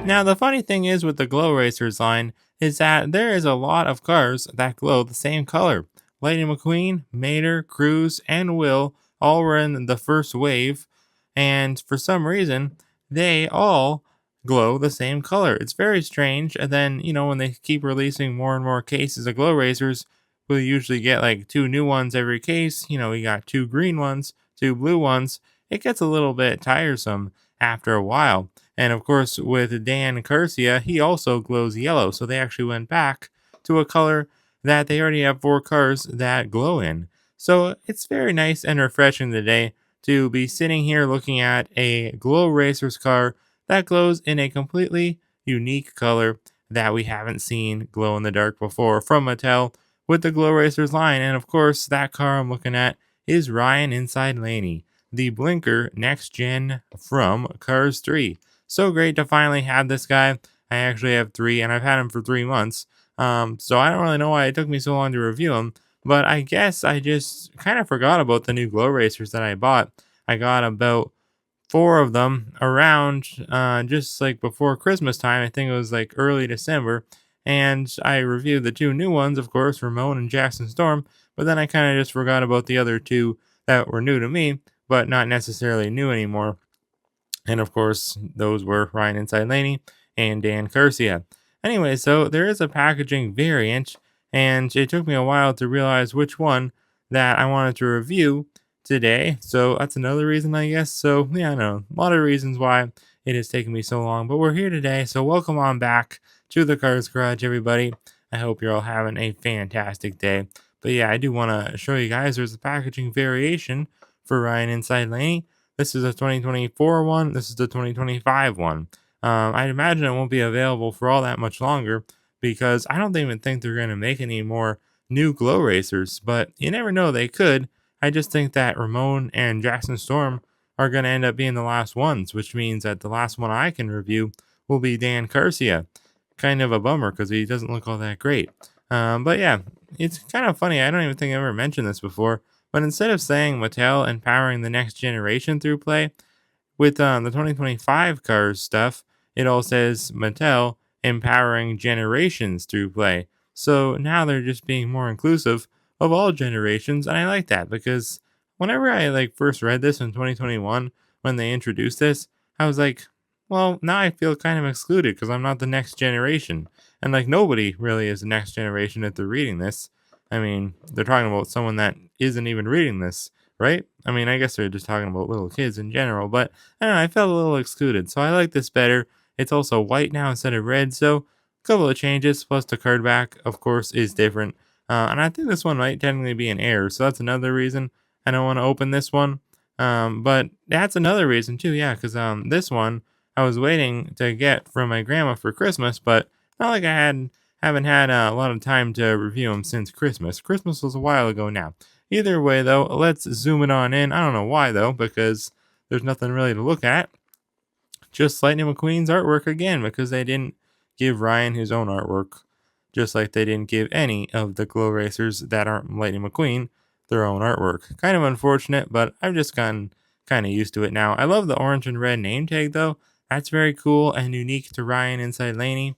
Now, the funny thing is with the Glow Racers line is that there is a lot of cars that glow the same color. Lightning McQueen, Mater, Cruz, and Will all were in the first wave, and for some reason, they all glow the same color. It's very strange. And then, when they keep releasing more and more cases of Glow Racers, we'll usually get like two new ones every case. We got two green ones, two blue ones. It gets a little bit tiresome after a while. And of course, with Dan Curcia, he also glows yellow. So they actually went back to a color that they already have four cars that glow in. So it's very nice and refreshing today to be sitting here looking at a Glow Racers car that glows in a completely unique color that we haven't seen glow in the dark before from Mattel with the Glow Racers line. And of course, that car I'm looking at is Ryan inside Laney, the Blinkr next gen from Cars 3. So great to finally have this guy. I actually have three, and I've had him for 3 months. So I don't really know why it took me so long to review him, but I guess I just kind of forgot about the new Glow Racers that I bought. I got about four of them around just like before Christmas time. I think it was like early December. And I reviewed the two new ones, of course, Ramon and Jackson Storm. But then I kind of just forgot about the other two that were new to me, but not necessarily new anymore. And of course, those were Ryan Inside Laney and Dan Curcia. Anyway, so there is a packaging variant, and it took me a while to realize which one that I wanted to review today. So that's another reason, I guess. So yeah, I know a lot of reasons why it has taken me so long, but we're here today. So welcome on back to the Cars Garage, everybody. I hope you're all having a fantastic day. But yeah, I do want to show you guys there's a packaging variation for Ryan Inside Laney. This is a 2024 one. This is the 2025 one. I'd imagine it won't be available for all that much longer because I don't even think they're going to make any more new Glow Racers, but you never know, they could. I just think that Ramon and Jackson Storm are going to end up being the last ones, which means that the last one I can review will be Dan Curcia. Kind of a bummer because he doesn't look all that great. But yeah, it's kind of funny. I don't even think I ever mentioned this before, but instead of saying Mattel empowering the next generation through play, with the 2025 cars stuff, it all says Mattel empowering generations through play. So now they're just being more inclusive of all generations, and I like that because whenever I first read this in 2021 when they introduced this, I was like, well, now I feel kind of excluded because I'm not the next generation, and nobody really is the next generation if they're reading this. I mean, they're talking about someone that isn't even reading this, right? I mean, I guess they're just talking about little kids in general, but I don't know, I felt a little excluded, so I like this better. It's also white now instead of red, so a couple of changes, plus the card back, of course, is different. And I think this one might technically be an error, so that's another reason I don't want to open this one. But that's another reason too, yeah, because this one I was waiting to get from my grandma for Christmas, but not like haven't had a lot of time to review them since Christmas. Christmas was a while ago now. Either way, though, let's zoom it on in. I don't know why, though, because there's nothing really to look at. Just Lightning McQueen's artwork again, because they didn't give Ryan his own artwork, just like they didn't give any of the Glow Racers that aren't Lightning McQueen their own artwork. Kind of unfortunate, but I've just gotten kind of used to it now. I love the orange and red name tag, though. That's very cool and unique to Ryan inside Laney.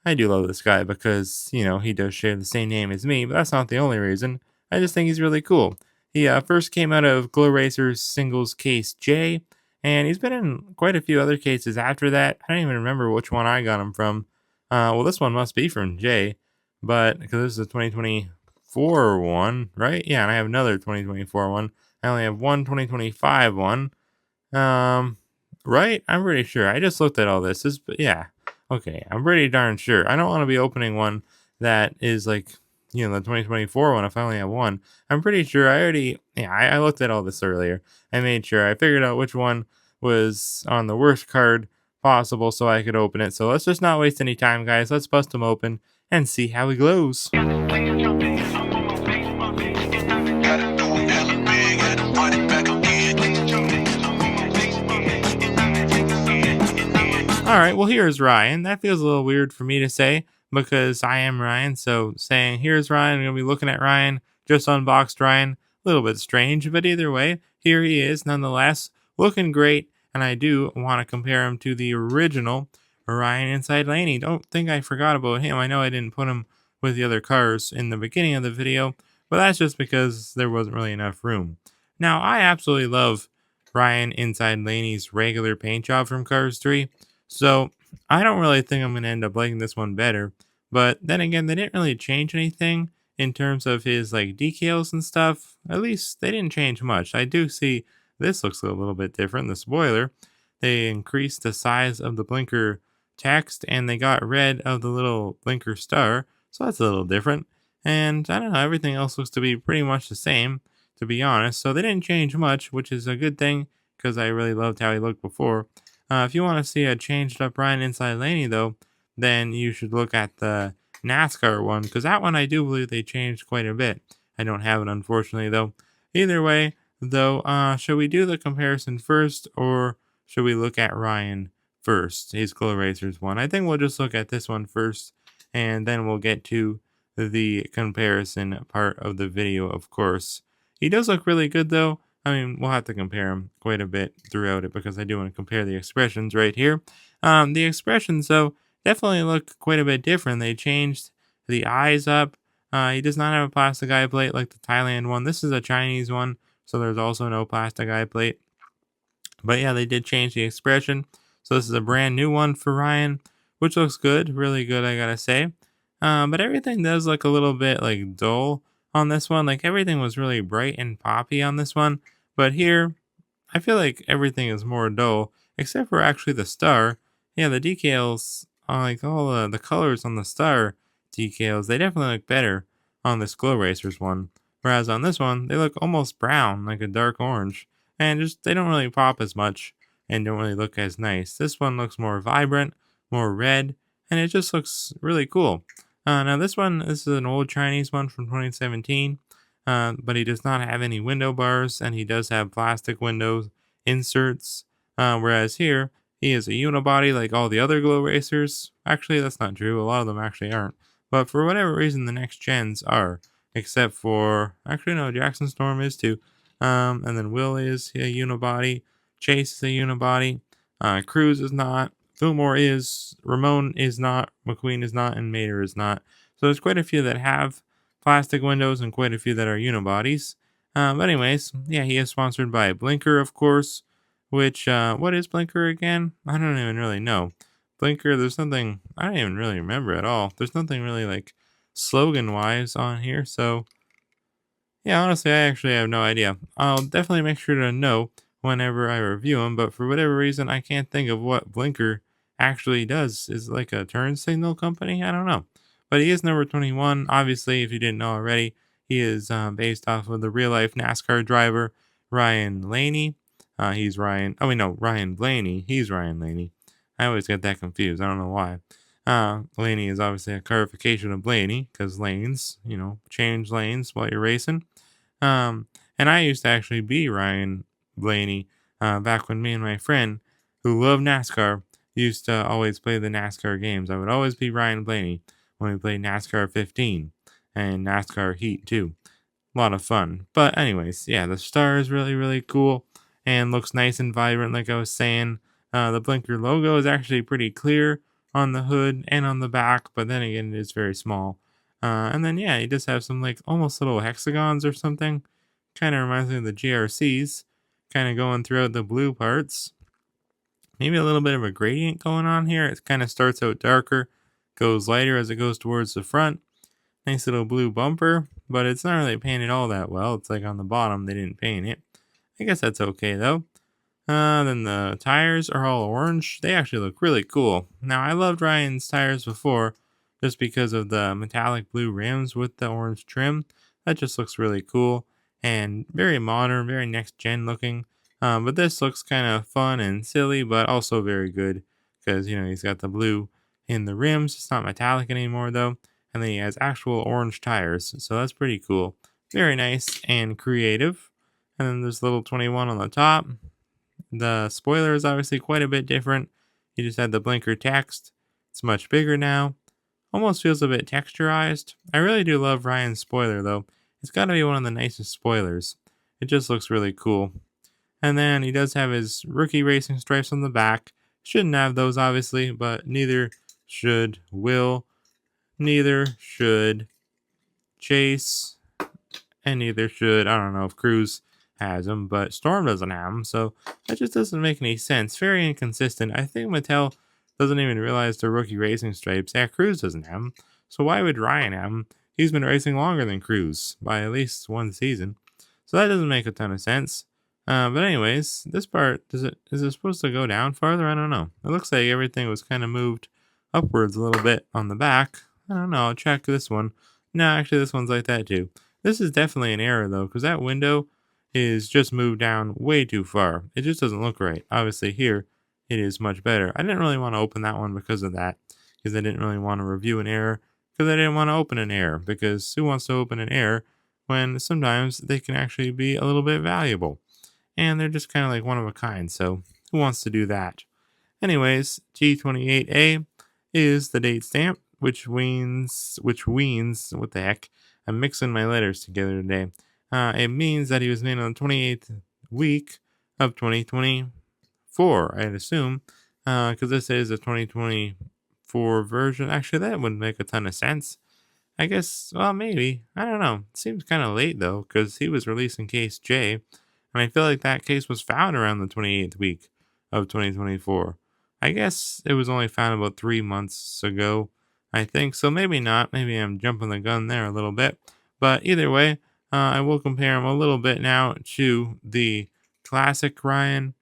I do love this guy because, he does share the same name as me, but that's not the only reason. I just think he's really cool. He first came out of Glow Racers Singles Case J, and he's been in quite a few other cases after that. I don't even remember which one I got him from. Well, this one must be from J, but because this is a 2024 one, right? Yeah, and I have another 2024 one. I only have one 2025 one. Right? I'm pretty sure. I just looked at all this. Yeah. Okay, I'm pretty darn sure. I don't want to be opening one that is the 2024 one if I only have one. I'm pretty sure I looked at all this earlier. I made sure I figured out which one was on the worst card possible so I could open it. So let's just not waste any time, guys. Let's bust them open and see how he glows. All right, well, here's Ryan. That feels a little weird for me to say because I am Ryan. So saying here's Ryan, I'm going to be looking at Ryan, just unboxed Ryan. A little bit strange, but either way, here he is nonetheless, looking great. And I do want to compare him to the original Ryan inside Laney. Don't think I forgot about him. I know I didn't put him with the other cars in the beginning of the video, but that's just because there wasn't really enough room. Now, I absolutely love Ryan inside Laney's regular paint job from Cars 3, so I don't really think I'm going to end up liking this one better. But then again, they didn't really change anything in terms of his like decals and stuff. At least they didn't change much. I do see this looks a little bit different. The spoiler, they increased the size of the blinker text and they got rid of the little blinker star. So that's a little different. And I don't know, everything else looks to be pretty much the same, to be honest. So they didn't change much, which is a good thing because I really loved how he looked before. If you want to see a changed up Ryan inside Laney, though, then you should look at the NASCAR one because that one I do believe they changed quite a bit. I don't have it, unfortunately, though. Either way, though, should we do the comparison first or should we look at Ryan first? His Glow Racers one. I think we'll just look at this one first and then we'll get to the comparison part of the video, of course. He does look really good, though. I mean, we'll have to compare him quite a bit throughout it because I do want to compare the expressions right here. The expressions, though, definitely look quite a bit different. They changed the eyes up. He does not have a plastic eye plate like the Thailand one. This is a Chinese one, so there's also no plastic eye plate. But yeah, they did change the expression. So this is a brand new one for Ryan, which looks good, really good, I gotta say. But everything does look a little bit like dull on this one. Like everything was really bright and poppy on this one, but here I feel like everything is more dull, except for actually the star. Yeah, the decals, like all the colors on the star decals, they definitely look better on this Glow Racers one. Whereas on this one, they look almost brown, like a dark orange, and just they don't really pop as much and don't really look as nice. This one looks more vibrant, more red, and it just looks really cool. Now this is an old Chinese one from 2017, but he does not have any window bars, and he does have plastic windows inserts. Whereas here, he is a unibody like all the other Glow Racers. Actually, that's not true. A lot of them actually aren't. But for whatever reason, the next gens are, except for actually no, Jackson Storm is too. And then Will is a unibody. Chase is a unibody. Cruz is not. Fillmore is. Ramon is not. McQueen is not. And Mater is not. So there's quite a few that have plastic windows and quite a few that are unibodies. But anyways, yeah, he is sponsored by Blinkr, of course. Which, what is Blinkr again? I don't even really know. Blinkr, there's nothing, I don't even really remember at all. There's nothing really like slogan wise on here. So, yeah, honestly, I actually have no idea. I'll definitely make sure to know whenever I review them, but for whatever reason, I can't think of what Blinkr actually does. Is it like a turn signal company? I don't know. But he is number 21. Obviously, if you didn't know already, he is based off of the real life NASCAR driver Ryan Laney. He's Ryan. Oh, wait, no, Ryan Blaney. He's Ryan Laney. I always get that confused. I don't know why. Laney is obviously a clarification of Blaney because lanes, change lanes while you're racing. And I used to actually be Ryan Blaney back when me and my friend who loved NASCAR used to always play the NASCAR games. I would always be Ryan Blaney when we played NASCAR 15 and NASCAR Heat too. A lot of fun. But anyways, yeah, the star is really, really cool and looks nice and vibrant like I was saying. The Blinkr logo is actually pretty clear on the hood and on the back, but then again, it is very small. And then, yeah, you just have some like almost little hexagons or something. Kind of reminds me of the GRCs, kind of going throughout the blue parts. Maybe a little bit of a gradient going on here. It kind of starts out darker, goes lighter as it goes towards the front. Nice little blue bumper, but it's not really painted all that well. It's like on the bottom, they didn't paint it. I guess that's okay though. Then the tires are all orange. They actually look really cool. Now, I loved Ryan's tires before just because of the metallic blue rims with the orange trim. That just looks really cool and very modern, very next gen looking. But this looks kind of fun and silly, but also very good because, he's got the blue in the rims. It's not metallic anymore though. And then he has actual orange tires. So that's pretty cool. Very nice and creative. And then there's little 21 on the top. The spoiler is obviously quite a bit different. You just had the Blinkr text. It's much bigger now. Almost feels a bit texturized. I really do love Ryan's spoiler though. It's got to be one of the nicest spoilers. It just looks really cool. And then he does have his rookie racing stripes on the back, Shouldn't have those, obviously, but neither should Will, neither should Chase, and neither should, I don't know if Cruz has them, but Storm doesn't have them, so that just doesn't make any sense. Very inconsistent. I think Mattel doesn't even realize the rookie racing stripes. Yeah, Cruz doesn't have them, so why would Ryan have them? He's been racing longer than Cruz by at least one season, so that doesn't make a ton of sense. But anyways, this part, is it supposed to go down farther? I don't know. It looks like everything was kind of moved upwards a little bit on the back. I don't know. I'll check this one. No, actually, this one's like that too. This is definitely an error though, because that window is just moved down way too far. It just doesn't look right. Obviously here, it is much better. I didn't really want to open that one because of that, because I didn't really want to review an error, because I didn't want to open an error, because who wants to open an error when sometimes they can actually be a little bit valuable, and they're just kind of like one of a kind, so who wants to do that? Anyways, G28A is the date stamp, what the heck? I'm mixing my letters together today. It means that he was made on the 28th week of 2024, I'd assume, because this is a 2024 version. Actually, that wouldn't make a ton of sense. I guess, well, maybe. I don't know. It seems kind of late, though, because he was released in case J, and I feel like that case was found around the 28th week of 2024. I guess it was only found about 3 months ago, I think, so maybe not. Maybe I'm jumping the gun there a little bit. But either way, I will compare him a little bit now to the classic Ryan.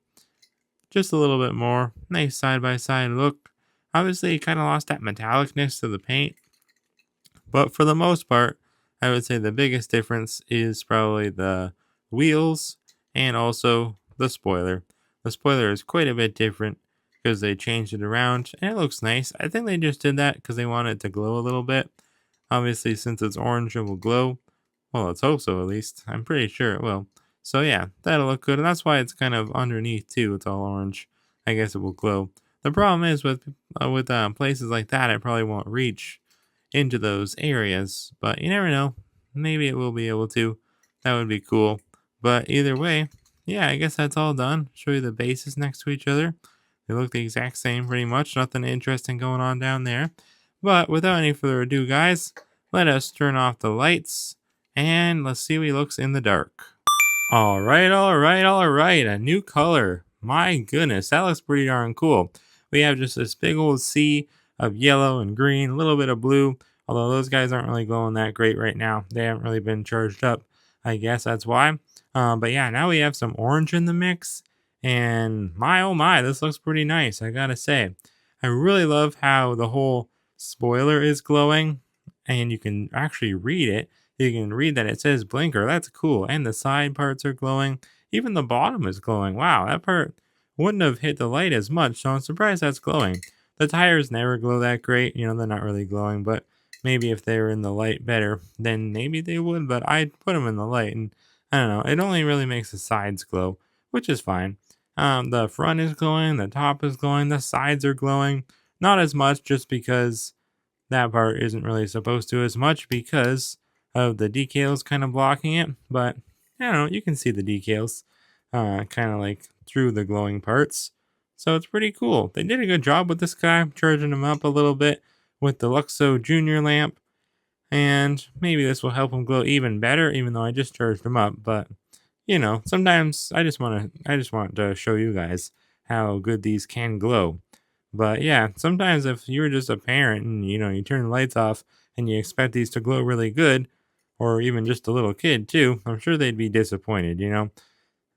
Just a little bit more. Nice side-by-side look. Obviously, he kind of lost that metallicness to the paint, but for the most part, I would say the biggest difference is probably the wheels and also the spoiler. The spoiler is quite a bit different because they changed it around and it looks nice. I think they just did that because they wanted it to glow a little bit. Obviously, since it's orange, it will glow. Well, let's hope so, at least. I'm pretty sure it will. So yeah, that'll look good. And that's why it's kind of underneath too. It's all orange. I guess it will glow. The problem is with places like that, it probably won't reach into those areas, but you never know. Maybe it will be able to. That would be cool. But either way, yeah, I guess that's all done. Show you the bases next to each other. They look the exact same pretty much. Nothing interesting going on down there. But without any further ado, guys, let us turn off the lights and let's see how he looks in the dark. All right, all right, all right. A new color. My goodness, that looks pretty darn cool. We have just this big old sea of yellow and green, a little bit of blue, although those guys aren't really glowing that great right now. They haven't really been charged up. I guess that's why. But yeah, now we have some orange in the mix. And my oh my, this looks pretty nice, I gotta say. I really love how the whole spoiler is glowing and you can actually read it. You can read that it says Blinkr. That's cool. And the side parts are glowing. Even the bottom is glowing. Wow, that part wouldn't have hit the light as much, so I'm surprised that's glowing. The tires never glow that great. You know, they're not really glowing, but maybe if they were in the light better, then maybe they would. But I'd put them in the light, and I don't know. It only really makes the sides glow, which is fine. The front is glowing, the top is glowing, the sides are glowing. Not as much, just because that part isn't really supposed to as much because of the decals kind of blocking it. But I don't know, you can see the decals kind of like through the glowing parts. So it's pretty cool. They did a good job with this guy, charging him up a little bit with the Luxo Junior lamp. And maybe this will help him glow even better, even though I just charged him up. But you know, sometimes I just want to show you guys how good these can glow. But yeah, sometimes if you're just a parent and you know you turn the lights off and you expect these to glow really good, or even just a little kid too, I'm sure they'd be disappointed, you know.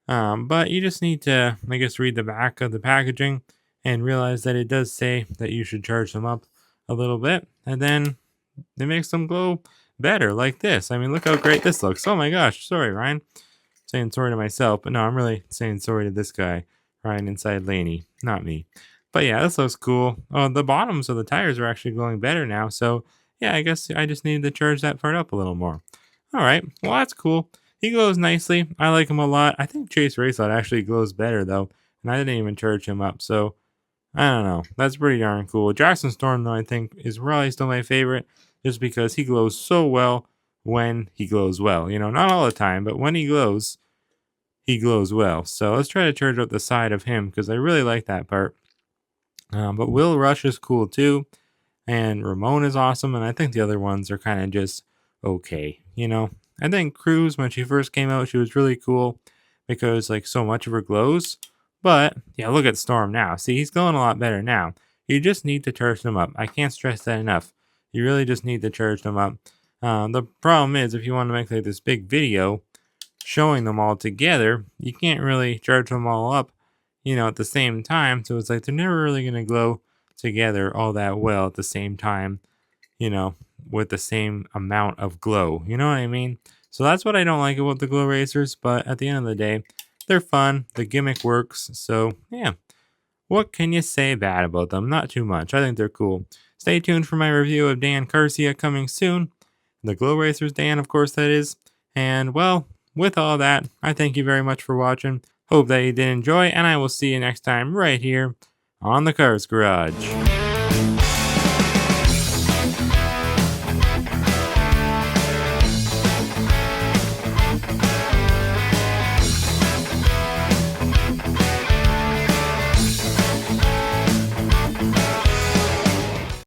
But you just need to, I guess, read the back of the packaging and realize that it does say that you should charge them up a little bit, and then it makes them glow better, like this. I mean, look how great this looks. Oh my gosh, sorry, Ryan. Saying sorry to myself, but no, I'm really saying sorry to this guy, Ryan inside Laney, not me. But yeah, this looks cool. Oh, the bottoms of the tires are actually glowing better now, so yeah, I guess I just needed to charge that part up a little more. All right, well, that's cool. He glows nicely. I like him a lot. I think Chase Racelot actually glows better, though, and I didn't even charge him up, so I don't know. That's pretty darn cool. Jackson Storm, though, I think is probably still my favorite, just because he glows so well when he glows well. You know, not all the time, but when he glows well. So let's try to charge up the side of him because I really like that part. But Will Rush is cool too, and Ramon is awesome, and I think the other ones are kind of just okay. I think Cruz, when she first came out, she was really cool because like so much of her glows. But yeah, look at Storm now. See, he's going a lot better now. You just need to charge them up. I can't stress that enough. You really just need to charge them up. The problem is, if you want to make like this big video showing them all together, you can't really charge them all up, at the same time. So it's like they're never really going to glow together all that well at the same time, you know, with the same amount of glow. You know what I mean? So that's what I don't like about the glow racers. But at the end of the day, they're fun. The gimmick works. So yeah, what can you say bad about them? Not too much. I think they're cool. Stay tuned for my review of Dan Garcia coming soon. The Glow Racers Dan, of course, that is. And well, with all that, I thank you very much for watching. Hope that you did enjoy, and I will see you next time right here on the Cars Garage.